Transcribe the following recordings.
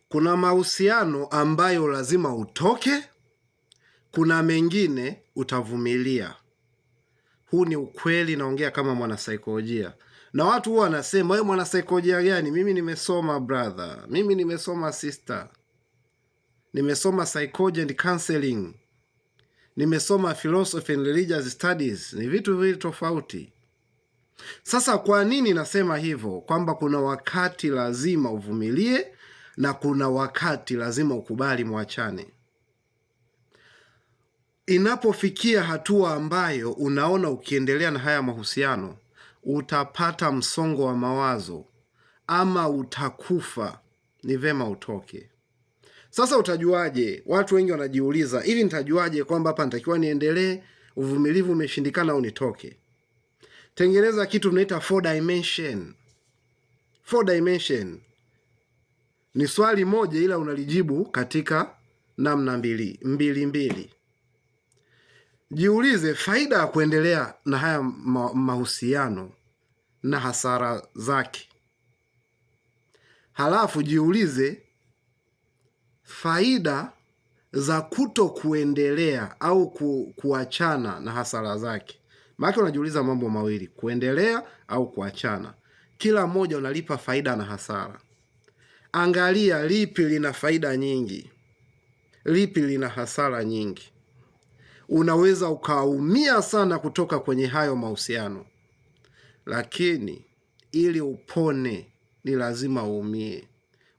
Kuna mahusiano ambayo lazima utoke, kuna mengine utavumilia. Huu ni ukweli, naongea kama mwanasaikolojia. Na watu huwa wanasema, wewe mwanasaikolojia gani? Mimi nimesoma brother, mimi nimesoma sister, nimesoma psychology and counseling, nimesoma philosophy and religious studies. Ni vitu viwili tofauti. Sasa kwa nini nasema hivyo? Kwamba kuna wakati lazima uvumilie na kuna wakati lazima ukubali mwachane. Inapofikia hatua ambayo unaona ukiendelea na haya mahusiano utapata msongo wa mawazo ama utakufa, ni vema utoke. Sasa utajuaje? Watu wengi wanajiuliza, hivi nitajuaje kwamba hapa nitakiwa niendelee, uvumilivu umeshindikana au nitoke? Tengeneza kitu tunaita 4 dimension. 4 dimension ni swali moja, ila unalijibu katika namna mbili. Jiulize faida ya kuendelea na haya mahusiano na hasara zake. Halafu jiulize faida za kuto kuendelea au kuachana na hasara zake. Maana unajiuliza mambo mawili, kuendelea au kuachana. Kila moja unalipa faida na hasara. Angalia lipi lina faida nyingi, lipi lina hasara nyingi. Unaweza ukaumia sana kutoka kwenye hayo mahusiano, lakini ili upone ni lazima uumie.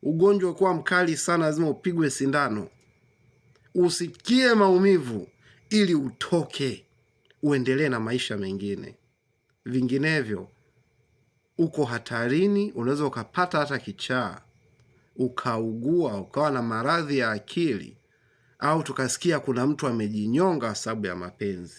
Ugonjwa kuwa mkali sana, lazima upigwe sindano, usikie maumivu ili utoke, uendelee na maisha mengine. Vinginevyo uko hatarini, unaweza ukapata hata kichaa, ukaugua, ukawa na maradhi ya akili, au tukasikia kuna mtu amejinyonga sababu ya mapenzi.